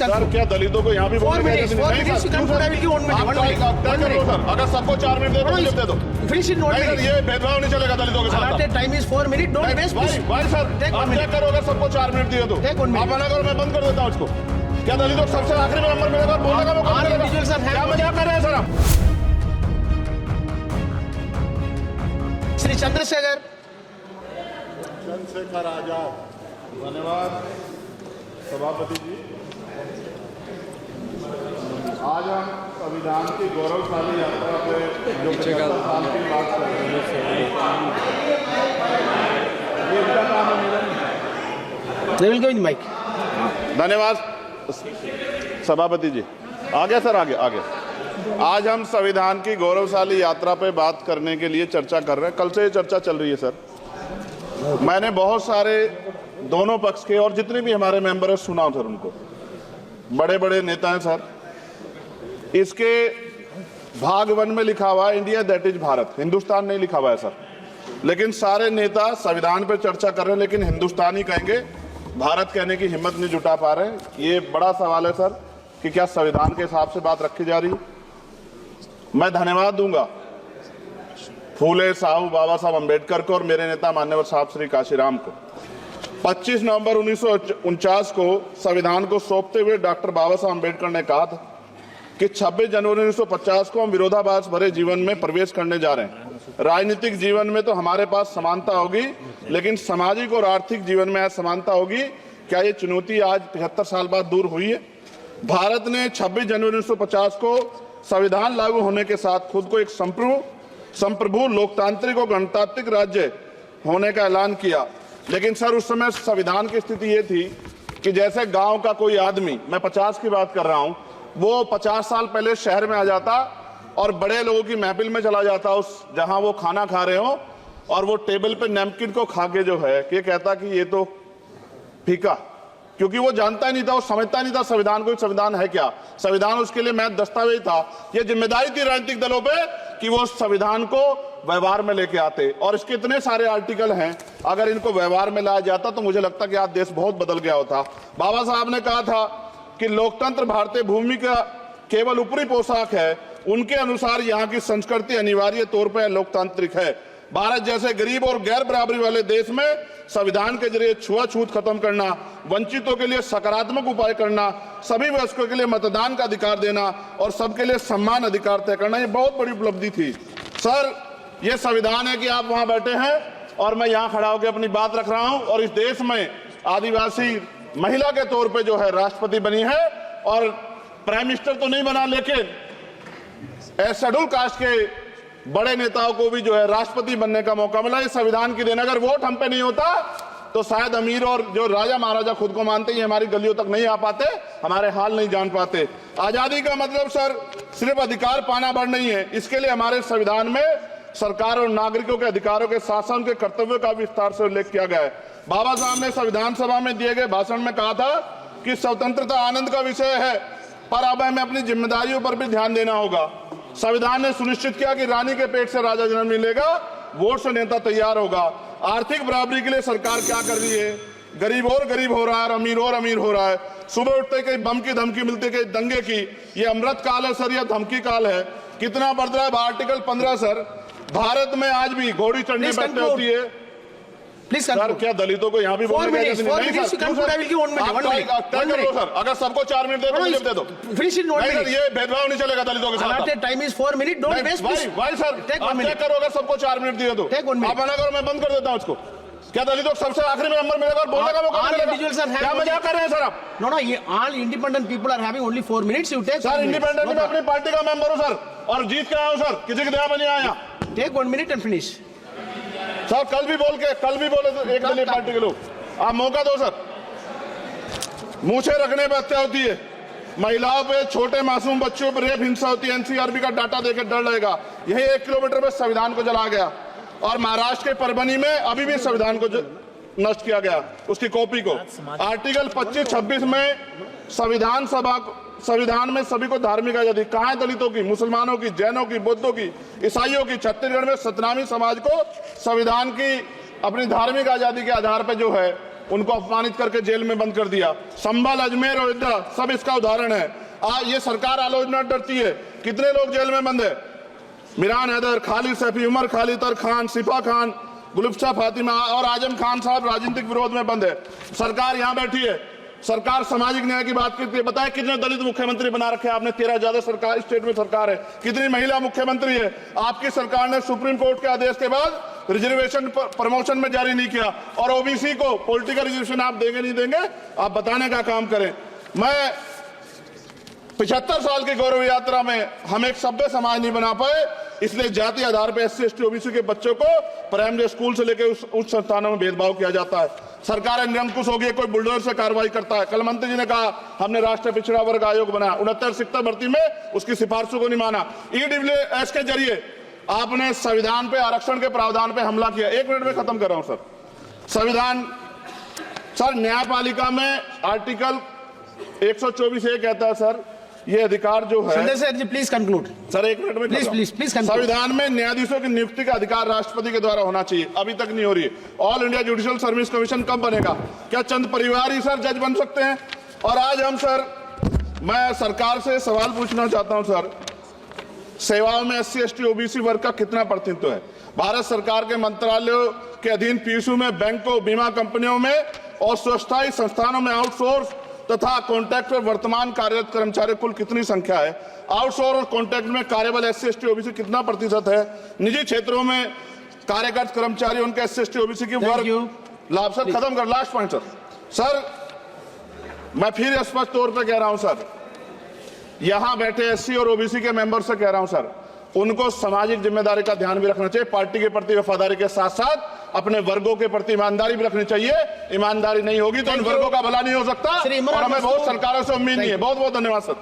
Sir, क्या दलितों को यहाँ भी बोलने की इजाजत नहीं है? सर, अगर सबको 4 मिनट दे दो, मुझे दे दो। ये भेदभाव नहीं चलेगा दलितों के साथ। Time is 4 minute, don't waste. भाई सर, आप क्या करो अगर सबको 4 मिनट दिए तो? आप मना करो, मैं बंद कर देता हूँ इसको। क्या दलितों को सबसे आखिरी में नंबर मिलेगा? बोलने का मौका मिलेगा? क्या मजाक कर रहे हैं सर आप? श्री चंद्रशेखर आजाद। धन्यवाद सभापति जी। आज हम संविधान की गौरवशाली यात्रा पे जो 75 साल की बात कर रहे हैं, ये इनका काम है। माइक। धन्यवाद सभापति जी। आगे सर, आगे। आज हम संविधान की गौरवशाली यात्रा पे बात करने के लिए चर्चा कर रहे हैं। कल से ये चर्चा चल रही है सर। मैंने बहुत सारे दोनों पक्ष के और जितने भी हमारे मेंबर हैं सुना सर, उनको बड़े बड़े नेता हैं सर। इसके भाग 1 में लिखा हुआ है India that is Bharat, Hindustan नहीं लिखा हुआ है सर। लेकिन सारे नेता संविधान पे चर्चा कर रहे हैं, लेकिन हिंदुस्तान ही कहेंगे, भारत कहने की हिम्मत नहीं जुटा पा रहे हैं। ये बड़ा सवाल है सर कि क्या संविधान के हिसाब से बात रखी जा रही है। मैं धन्यवाद दूंगा फूले साहू बाबा साहब अम्बेडकर को और मेरे नेता मान्यवर साहब श्री काशीराम को। 25 नवंबर 1949 को संविधान को सौंपते हुए डॉक्टर बाबा साहब अम्बेडकर ने कहा था कि 26 जनवरी 1950 को हम विरोधाभास भरे जीवन में प्रवेश करने जा रहे हैं। राजनीतिक जीवन में तो हमारे पास समानता होगी, लेकिन सामाजिक और आर्थिक जीवन में असमानता होगी। क्या ये चुनौती आज 75 साल बाद दूर हुई है? भारत ने 26 जनवरी 1950 को संविधान लागू होने के साथ खुद को एक संप्रभु लोकतांत्रिक और गणतांत्रिक राज्य होने का ऐलान किया। लेकिन सर उस समय संविधान की स्थिति ये थी कि जैसे गांव का कोई आदमी, मैं 50 की बात कर रहा हूं, वो 50 साल पहले शहर में आ जाता और बड़े लोगों की महफिल में चला जाता, उस जहां वो खाना खा रहे हो, और वो टेबल पे नैपकिन को खा के जो है कि कहता कि ये तो फीका, क्योंकि वो जानता ही नहीं था, वो समझता नहीं था संविधान को, संविधान है क्या। संविधान उसके लिए महज दस्तावेज था। ये जिम्मेदारी थी राजनीतिक दलों पे कि वो संविधान को व्यवहार में लेके आते। और इसके इतने सारे आर्टिकल हैं, अगर इनको व्यवहार में लाया जाता तो मुझे लगता कि आज देश बहुत बदल गया होता। बाबा साहब ने कहा था कि लोकतंत्र भारतीय भूमि का केवल ऊपरी पोशाक है, उनके अनुसार यहाँ की संस्कृति अनिवार्य तौर पर लोकतांत्रिक है। भारत जैसे गरीब और गैर बराबरी वाले देश में संविधान के जरिए छुआछूत खत्म करना, वंचितों के लिए सकारात्मक उपाय करना, सभी वयस्कों के लिए मतदान का अधिकार देना और सबके लिए सम्मान अधिकार तय करना, ये बहुत बड़ी उपलब्धि थी सर। ये संविधान है कि आप वहां बैठे हैं और मैं यहाँ खड़ा होकर अपनी बात रख रहा हूं, और इस देश में आदिवासी महिला के तौर पे जो है राष्ट्रपति बनी है, और प्राइम मिनिस्टर तो नहीं बना, लेकिन शेड्यूल कास्ट के बड़े नेताओं को भी जो है राष्ट्रपति बनने का मौका मिला। इस संविधान की देन, अगर वोट हम पे नहीं होता तो शायद अमीर और जो राजा महाराजा खुद को मानते हैं हमारी गलियों तक नहीं आ पाते, हमारे हाल नहीं जान पाते। आजादी का मतलब सर सिर्फ अधिकार पाना भर नहीं है, इसके लिए हमारे संविधान में सरकार और नागरिकों के अधिकारों के शासन के कर्तव्यों का विस्तार से उल्लेख किया गया है। बाबा साहब ने संविधान सभा में दिए गए भाषण में कहा था कि स्वतंत्रता आनंद का विषय है, पर अब हमें अपनी जिम्मेदारियों पर भी ध्यान देना होगा। संविधान ने सुनिश्चित किया कि रानी के पेट से राजा जन्म नहीं लेगा, वोट से नेता तैयार होगा। आर्थिक बराबरी के लिए सरकार क्या कर रही है? गरीब और गरीब हो रहा है, अमीर और अमीर हो रहा है। सुबह उठते कहीं बम की धमकी मिलती, कहीं दंगे की। ये अमृत काल है सर या धमकी काल है? कितना बढ़ रहा है आर्टिकल 15 सर। भारत में आज भी घोड़ी चढ़ने बैठते होती है सर। क्या दलितों को यहाँ भी बोलने की इजाजत नहीं है? सर, अगर सबको 4 मिनट दे दो, मुझे दे दो। ये भेदभाव नहीं चलेगा दलितों के साथ। Time is 4 minute, don't waste. भाई सर, आप क्या करो अगर सबको 4 मिनट दिए तो? आप मना करो, मैं बंद कर देता हूँ इसको। क्या दलितों को सबसे आखिरी में नंबर मिलेगा और बोलने का मौका मिलेगा? क्या मजाक कर रहे हैं सर आप? नो, ये all independent people are having only 4 minutes. You take sir, independent मैं अपनी पार्टी का मेंबर हूँ सर, और जीत के आया हूँ सर, किसी की दया में नहीं आया। Take 1 minute and finish sir. कल भी बोले तो एक दलीय पार्टी के लोग, आप मौका दो सर। मूछे रखने पर हत्या होती है, महिलाओं पे, छोटे मासूम बच्चों पर रेप हिंसा होती है। एनसीआरबी का डाटा देकर डर लगेगा। यही 1 किलोमीटर में संविधान को जलाया गया, और महाराष्ट्र के परभनी में अभी भी संविधान को नष्ट किया गया, उसकी कॉपी को। आर्टिकल 25-26 में संविधान में सभी को धार्मिक आजादी। कहाँ है दलितों की, मुसलमानों की, जैनों की, बौद्धों की, ईसाइयों की? छत्तीसगढ़ में सतनामी समाज को संविधान की अपनी धार्मिक आजादी के आधार पर जो है उनको अपमानित करके जेल में बंद कर दिया। संभल, अजमेर, अयोध्या सब इसका उदाहरण है। ये सरकार आलोचना डरती है। कितने लोग जेल में बंद है? मिरान हैदर, खालिद सैफी, उमर खालिद खान, सिफा खान, गुलफ्शा फातिमा और आजम खान साहब राजनीतिक विरोध में बंद है। सरकार यहाँ बैठी है, सरकार सामाजिक न्याय की बात करती है। बताए कितने दलित मुख्यमंत्री बना रखे हैं आपने? 13 ज्यादा सरकार स्टेट में सरकार है। कितनी महिला मुख्यमंत्री है? आपकी सरकार ने सुप्रीम कोर्ट के आदेश के बाद रिजर्वेशन प्रमोशन में जारी नहीं किया। और ओबीसी को पॉलिटिकल रिजर्वेशन आप देंगे नहीं देंगे, आप बताने का काम करें। मैं 75 साल की गौरव यात्रा में हम एक सभ्य समाज नहीं बना पाए, इसलिए जाति आधार पर SC ST OBC के बच्चों को प्राइमरी स्कूल से लेकर उच्च संस्थानों में भेदभाव किया जाता है। सरकार निरंकुश हो गई, कोई बुलडोजर से कार्रवाई करता है। कल मंत्री जी ने कहा हमने राष्ट्रीय पिछड़ा वर्ग आयोग बनाया, 69 शिक्षक भर्ती में उसकी सिफारिशों को नहीं माना। EWS के जरिए आपने संविधान पे आरक्षण के प्रावधान पे हमला किया। 1 मिनट में खत्म कर रहा हूं सर। संविधान सर, न्यायपालिका में आर्टिकल 124 ये कहता है सर, ये अधिकार जो है। Sanjay sir ji please conclude sir 1 minute में प्लीज संविधान में न्यायाधीशों की नियुक्ति का अधिकार राष्ट्रपति के द्वारा होना चाहिए, अभी तक नहीं हो रही है। All India judicial service commission कब बनेगा? क्या चंद परिवार ही सर जज बन सकते हैं? और आज हम सर, मैं सरकार से सवाल पूछना चाहता हूं सर, सेवाओं में SC ST OBC वर्ग का कितना प्रतिनिधित्व है? भारत सरकार के मंत्रालयों के अधीन PSU में, बैंकों, बीमा कंपनियों में और स्वस्थायी संस्थानों में आउटसोर्स तथा कॉन्ट्रैक्ट पर वर्तमान कार्यरत कर्मचारी कुल कितनी संख्या है? आउटसोर्स और कॉन्ट्रैक्ट में कार्यबल SC ST OBC कितना प्रतिशत है? निजी क्षेत्रों में कार्यरत कर्मचारी उनके SC ST OBC की वर्ग लाभ। सर खत्म कर, लास्ट पॉइंट सर, मैं फिर स्पष्ट तौर पर कह रहा हूं सर, यहां बैठे SC और OBC के मेंबर से कह रहा हूं सर, उनको सामाजिक जिम्मेदारी का ध्यान भी रखना चाहिए। पार्टी के प्रति वफादारी के साथ साथ अपने वर्गों के प्रति ईमानदारी भी रखनी चाहिए। ईमानदारी नहीं होगी तो इन वर्गों का भला नहीं हो सकता, और हमें बहुत सरकारों से उम्मीद नहीं है। बहुत बहुत धन्यवाद सर।